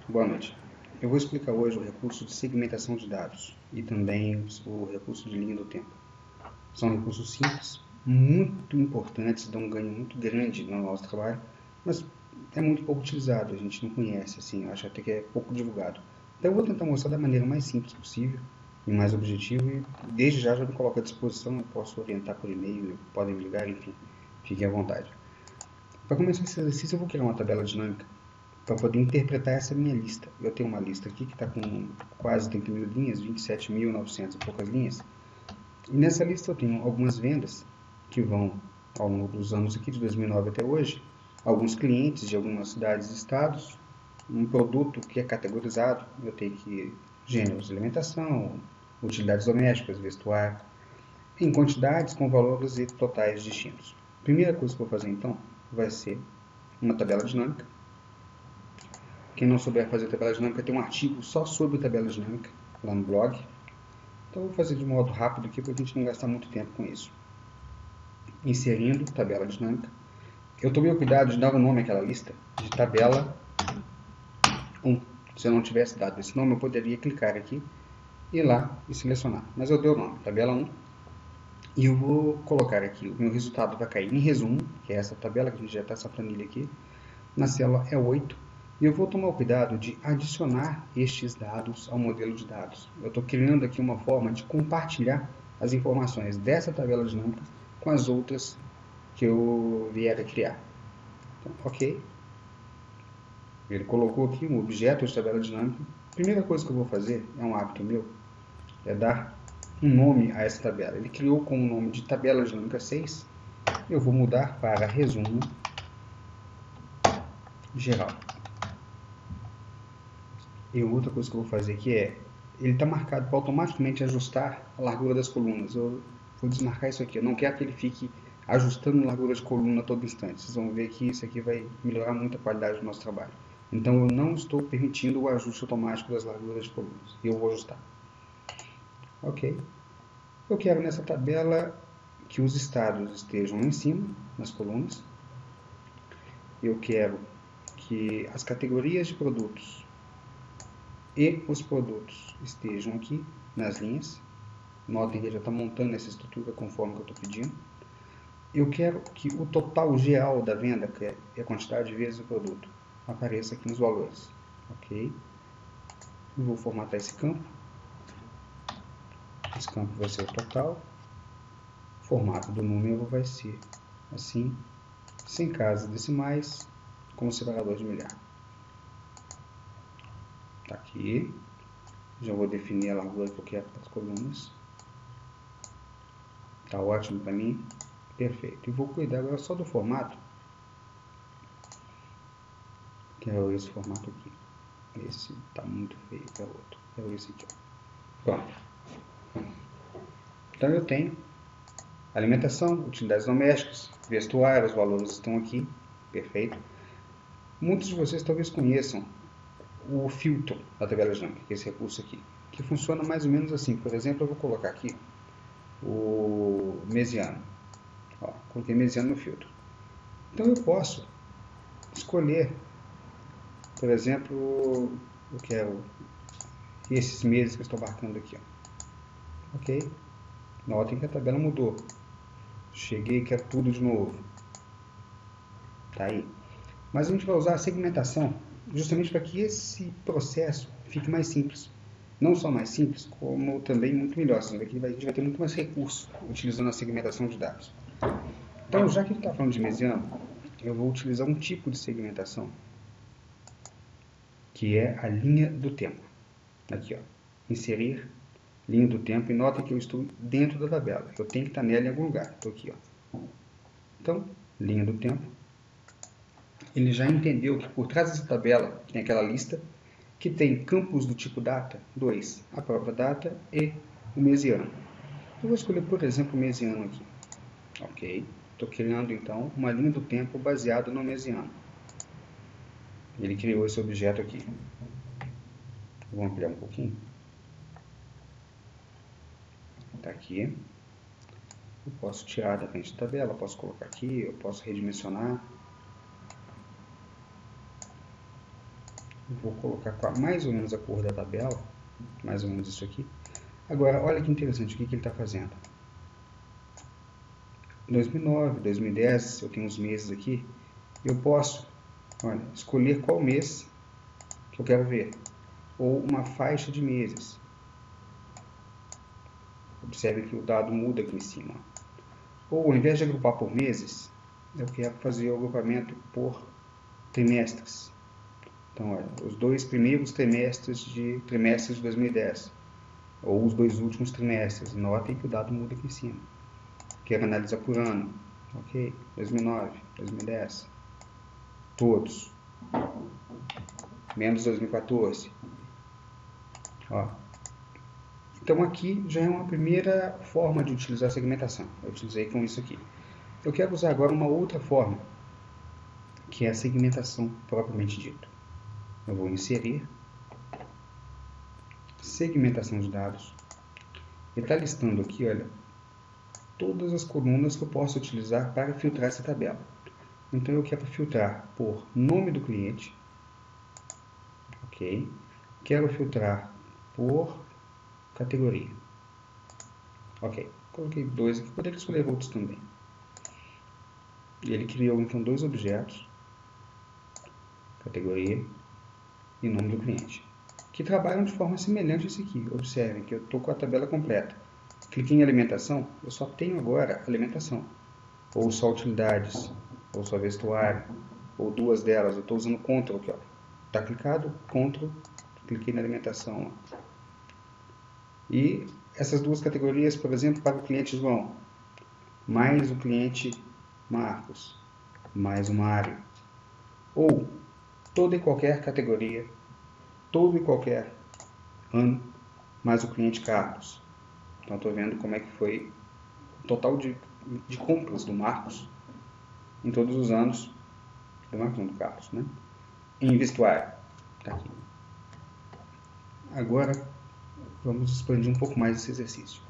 Boa noite. Eu vou explicar hoje o recurso de segmentação de dados e também o recurso de linha do tempo. São recursos simples, muito importantes, dão um ganho muito grande no nosso trabalho, mas é muito pouco utilizado, a gente não conhece, assim, eu acho até que é pouco divulgado. Então eu vou tentar mostrar da maneira mais simples possível e mais objetiva e desde já me coloco à disposição, eu posso orientar por e-mail, podem me ligar, enfim, fiquem à vontade. Para começar esse exercício eu vou criar uma tabela dinâmica para poder interpretar essa minha lista. Eu tenho uma lista aqui que está com quase 30 mil linhas, 27.900 e poucas linhas. E nessa lista eu tenho algumas vendas que vão ao longo dos anos aqui, de 2009 até hoje, alguns clientes de algumas cidades e estados, um produto que é categorizado, eu tenho aqui gêneros de alimentação, utilidades domésticas, vestuário, em quantidades com valores e totais distintos. A primeira coisa que eu vou fazer então vai ser uma tabela dinâmica. Quem não souber fazer tabela dinâmica, tem um artigo só sobre tabela dinâmica lá no blog. Então eu vou fazer de modo rápido aqui para a gente não gastar muito tempo com isso. Inserindo tabela dinâmica. Eu tomei o cuidado de dar o nome àquela lista de tabela 1. Se eu não tivesse dado esse nome, eu poderia clicar aqui, ir lá e selecionar. Mas eu dei o nome, tabela 1. E eu vou colocar aqui, o meu resultado vai cair em resumo, que é essa tabela que a gente já está, essa planilha aqui. Na célula E8, e eu vou tomar o cuidado de adicionar estes dados ao modelo de dados. Eu estou criando aqui uma forma de compartilhar as informações dessa tabela dinâmica com as outras que eu vier a criar. Então, ok. Ele colocou aqui um objeto de tabela dinâmica. A primeira coisa que eu vou fazer, é um hábito meu, é dar um nome a essa tabela. Ele criou com o nome de tabela dinâmica 6. Eu vou mudar para resumo geral. E outra coisa que eu vou fazer aqui é, ele está marcado para automaticamente ajustar a largura das colunas. Eu vou desmarcar isso aqui. Eu não quero que ele fique ajustando a largura de coluna a todo instante. Vocês vão ver que isso aqui vai melhorar muito a qualidade do nosso trabalho. Então eu não estou permitindo o ajuste automático das larguras de colunas. Eu vou ajustar. Ok. Eu quero nessa tabela que os estados estejam em cima, nas colunas. Eu quero que as categorias de produtos e os produtos estejam aqui nas linhas. Notem que já está montando essa estrutura conforme que eu estou pedindo. Eu quero que o total geral da venda, que é a quantidade de vezes o produto, apareça aqui nos valores. Ok? Eu vou formatar esse campo. Esse campo vai ser o total. O formato do número vai ser assim, sem casas decimais, com separador de milhar. Está aqui. Já vou definir a largura que eu quero para as colunas. Está ótimo para mim. Perfeito. E vou cuidar agora só do formato. Quero esse formato aqui. Esse está muito feio para outro. Quero esse aqui. Pronto. Então eu tenho alimentação, utilidades domésticas, vestuário, os valores estão aqui. Perfeito. Muitos de vocês talvez conheçam o filtro da tabela dinâmica, que é esse recurso aqui, que funciona mais ou menos assim. Por exemplo, eu vou colocar aqui o mesiano. Ó, coloquei mesiano no filtro. Então eu posso escolher, por exemplo, eu quero esses meses que eu estou marcando aqui. Ó. Ok? Notem que a tabela mudou. Cheguei e quero tudo de novo. Tá aí. Mas a gente vai usar a segmentação justamente para que esse processo fique mais simples. Não só mais simples, como também muito melhor. Assim, aqui a gente vai ter muito mais recurso utilizando a segmentação de dados. Então, já que ele está falando de mesiano, eu vou utilizar um tipo de segmentação, que é a linha do tempo. Aqui, ó. Inserir linha do tempo. E notem que eu estou dentro da tabela. Eu tenho que estar nela em algum lugar. Estou aqui, ó. Então, linha do tempo. Ele já entendeu que por trás dessa tabela tem aquela lista que tem campos do tipo data, 2, a própria data e o mesiano. Eu vou escolher, por exemplo, o mesiano aqui. Ok. Estou criando, então, uma linha do tempo baseada no mesiano. Ele criou esse objeto aqui. Vou ampliar um pouquinho. Está aqui. Eu posso tirar da frente da tabela, posso colocar aqui, eu posso redimensionar. Vou colocar mais ou menos a cor da tabela, mais ou menos isso aqui. Agora, olha que interessante, o que ele está fazendo. 2009, 2010, eu tenho os meses aqui, eu posso, olha, escolher qual mês que eu quero ver, ou uma faixa de meses. Observe que o dado muda aqui em cima. Ou, ao invés de agrupar por meses, eu quero fazer o agrupamento por trimestres. Então, olha, os 2 primeiros trimestres de 2010, ou os 2 últimos trimestres. Notem que o dado muda aqui em cima. Quero analisar por ano. Ok, 2009, 2010. Todos. Menos 2014. Ó. Então, aqui já é uma primeira forma de utilizar a segmentação. Eu utilizei com isso aqui. Eu quero usar agora uma outra forma, que é a segmentação propriamente dita. Eu vou inserir segmentação de dados. Ele está listando aqui, olha, todas as colunas que eu posso utilizar para filtrar essa tabela. Então eu quero filtrar por nome do cliente, ok? Quero filtrar por categoria, ok? Coloquei 2 aqui, poderia escolher outros também. Ele criou então 2 objetos, categoria e nome do cliente, que trabalham de forma semelhante a esse aqui. Observem que eu estou com a tabela completa. Cliquei em alimentação, eu só tenho agora alimentação, ou só utilidades, ou só vestuário, ou 2 delas. Eu estou usando Ctrl aqui, ó. Está clicado, Ctrl, cliquei na alimentação. Ó. E essas 2 categorias, por exemplo, para o cliente João, mais o cliente Marcos, mais o Mário, ou toda e qualquer categoria, todo e qualquer ano, mais o cliente Carlos. Então, estou vendo como é que foi o total de compras do Marcos em todos os anos, do Marcos não, do Carlos, né? Em vestuário. Tá aqui. Agora, vamos expandir um pouco mais esse exercício.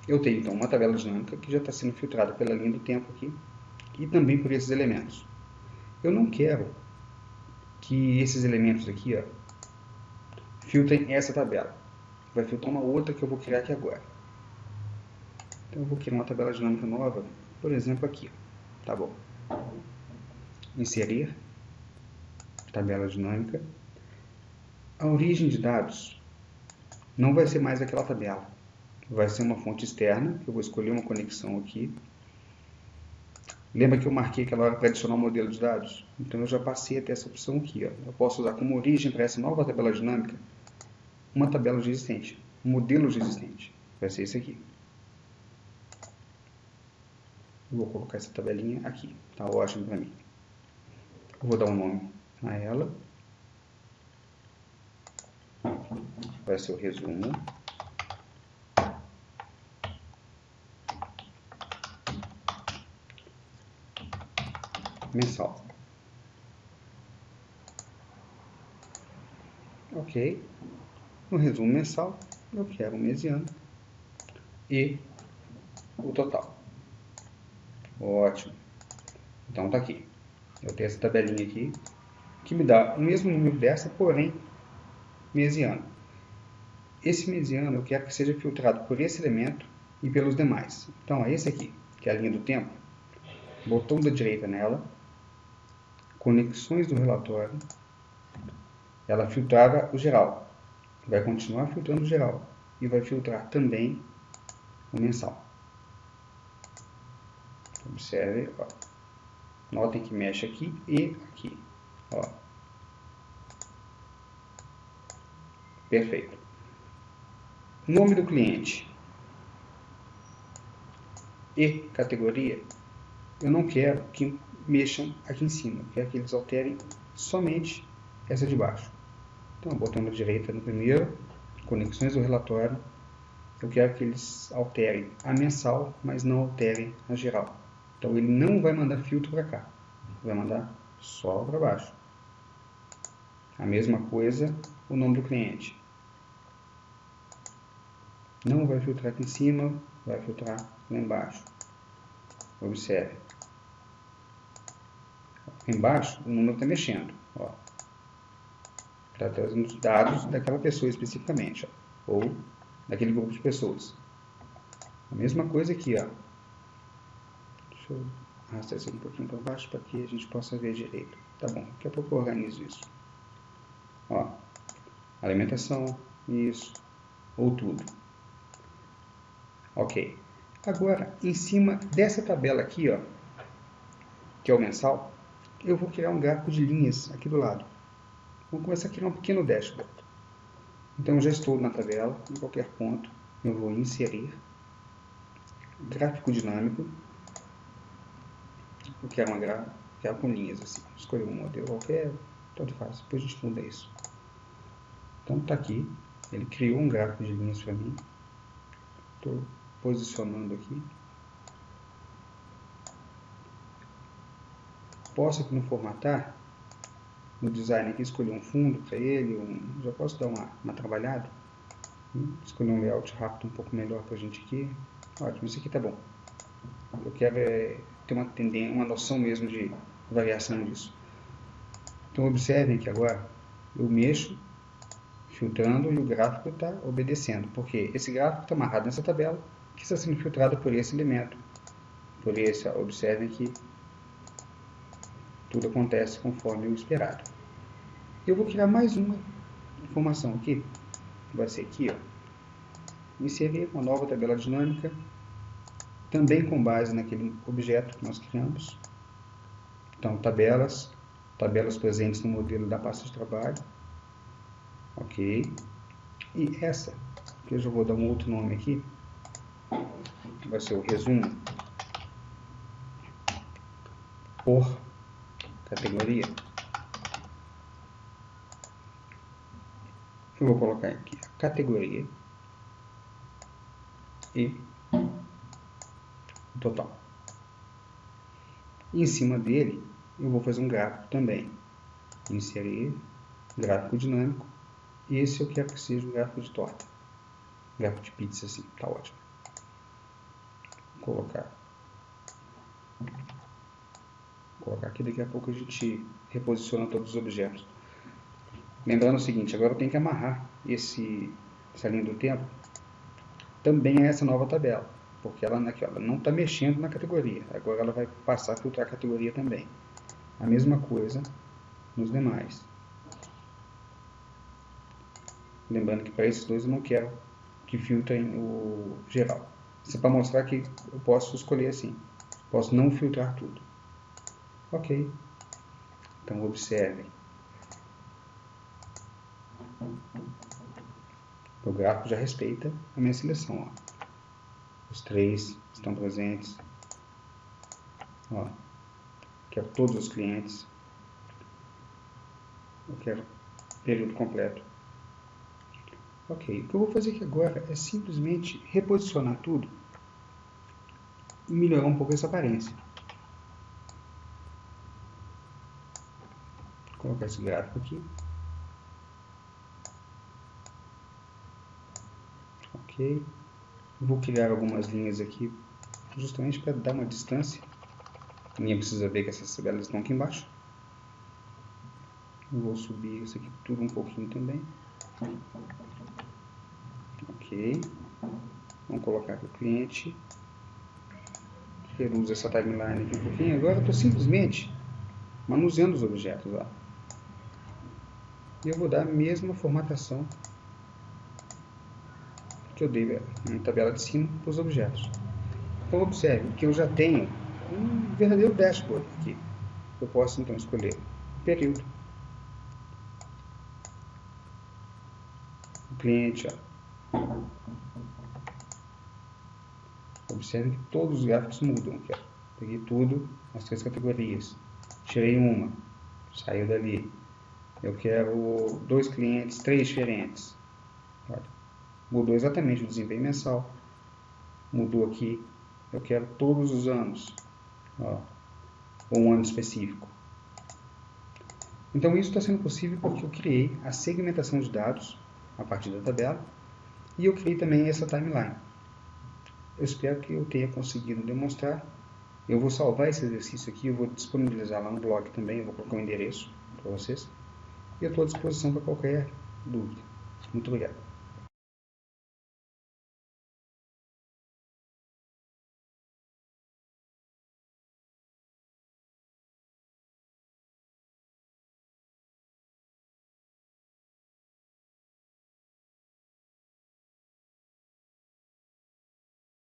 Eu tenho, então, uma tabela dinâmica que já está sendo filtrada pela linha do tempo aqui e também por esses elementos. Eu não quero que esses elementos aqui, ó, filtrem essa tabela. Vai filtrar uma outra que eu vou criar aqui agora. Então, eu vou criar uma tabela dinâmica nova, por exemplo, aqui. Tá bom. Inserir, tabela dinâmica. A origem de dados não vai ser mais aquela tabela. Vai ser uma fonte externa, que eu vou escolher uma conexão aqui. Lembra que eu marquei aquela hora para adicionar um modelo de dados? Então eu já passei a ter essa opção aqui. Ó. Eu posso usar como origem para essa nova tabela dinâmica uma tabela já existente, um modelo já existente. Vai ser esse aqui. Eu vou colocar essa tabelinha aqui. Tá ótimo para mim. Eu vou dar um nome a ela. Vai ser o resumo. Mensal. Ok. No resumo mensal, eu quero o mês e ano e o total. Ótimo. Então tá aqui. Eu tenho essa tabelinha aqui que me dá o mesmo número dessa, porém mês e ano. Esse mês e ano eu quero que seja filtrado por esse elemento e pelos demais. Então é esse aqui, que é a linha do tempo. Botão da direita nela, conexões do relatório, ela filtrava o geral. Vai continuar filtrando o geral e vai filtrar também o mensal. Observe, ó. Notem que mexe aqui e aqui. Ó. Perfeito. Nome do cliente e categoria, eu não quero que mexam aqui em cima. Eu quero que eles alterem somente essa de baixo. Então, botando à direita no primeiro, conexões do relatório, eu quero que eles alterem a mensal, mas não alterem a geral. Então, ele não vai mandar filtro para cá, vai mandar só para baixo. A mesma coisa, o nome do cliente. Não vai filtrar aqui em cima, vai filtrar lá embaixo. Observe. Aqui embaixo, o número está mexendo. Ó. Está trazendo os dados daquela pessoa especificamente, ó, ou daquele grupo de pessoas. A mesma coisa aqui, ó. Deixa eu arrastar isso aqui um pouquinho para baixo para que a gente possa ver direito. Tá bom, daqui a pouco eu organizo isso. Ó, alimentação, isso, ou tudo. Ok. Agora, em cima dessa tabela aqui, ó, que é o mensal, eu vou criar um gráfico de linhas aqui do lado. Vou começar a criar um pequeno dashboard. Então, já estou na tabela, em qualquer ponto, eu vou inserir gráfico dinâmico. Eu quero uma quero com linhas assim. Escolher um modelo qualquer, tanto faz. Depois a gente muda isso. Então, está aqui. Ele criou um gráfico de linhas para mim. Estou posicionando aqui. Posso aqui no formatar, no design aqui, escolher um fundo para ele, já posso dar uma trabalhada. Escolher um layout rápido um pouco melhor para a gente aqui. Ótimo, isso aqui tá bom. Eu quero ter uma noção mesmo de variação disso. Então observem que agora eu mexo, filtrando, e o gráfico está obedecendo, porque esse gráfico está amarrado nessa tabela, que está sendo filtrado por esse elemento. Por esse, observem que tudo acontece conforme o esperado. Eu vou criar mais uma informação aqui, vai ser aqui, ó. Inserir uma nova tabela dinâmica, também com base naquele objeto que nós criamos. Então, tabelas presentes no modelo da pasta de trabalho. Ok. E essa, que eu já vou dar um outro nome aqui, vai ser o resumo por categoria. Eu vou colocar aqui a categoria e o total. E em cima dele, eu vou fazer um gráfico também. Inserir gráfico dinâmico. E esse eu quero que seja um gráfico de torta. Gráfico de pizza, assim, tá ótimo. Vou colocar aqui, daqui a pouco a gente reposiciona todos os objetos. Lembrando o seguinte, agora eu tenho que amarrar essa linha do tempo também a essa nova tabela, porque ela não está mexendo na categoria, agora ela vai passar a filtrar a categoria também. A mesma coisa nos demais. Lembrando que para esses dois eu não quero que filtrem o geral. Isso é para mostrar que eu posso escolher assim, posso não filtrar tudo. Ok, então observem. O gráfico já respeita a minha seleção. Ó. Os 3 estão presentes. Ó. Quero todos os clientes. Eu quero período completo. Ok, o que eu vou fazer aqui agora é simplesmente reposicionar tudo e melhorar um pouco essa aparência. Vou colocar esse gráfico aqui. Ok. Vou criar algumas linhas aqui, justamente para dar uma distância. Ninguém precisa ver que essas tabelas estão aqui embaixo. Vou subir isso aqui tudo um pouquinho também. Ok. Vamos colocar aqui o cliente. Reduzo essa timeline aqui um pouquinho. Agora eu estou simplesmente manuseando os objetos. Ó. E eu vou dar a mesma formatação que eu dei na tabela de cima para os objetos. Então observe que eu já tenho um verdadeiro dashboard aqui. Eu posso então escolher o período, o cliente. Ó. Observe que todos os gráficos mudam. Aqui, ó. Peguei tudo, as 3 categorias. Tirei uma, saiu dali. Eu quero 2 clientes, 3 diferentes. Olha. Mudou exatamente o desempenho mensal. Mudou aqui. Eu quero todos os anos. Ó, ou um ano específico. Então isso está sendo possível porque eu criei a segmentação de dados a partir da tabela. E eu criei também essa timeline. Eu espero que eu tenha conseguido demonstrar. Eu vou salvar esse exercício aqui. Eu vou disponibilizar lá no blog também. Eu vou colocar o endereço para vocês. e eu estou à disposição para qualquer dúvida. Muito obrigado.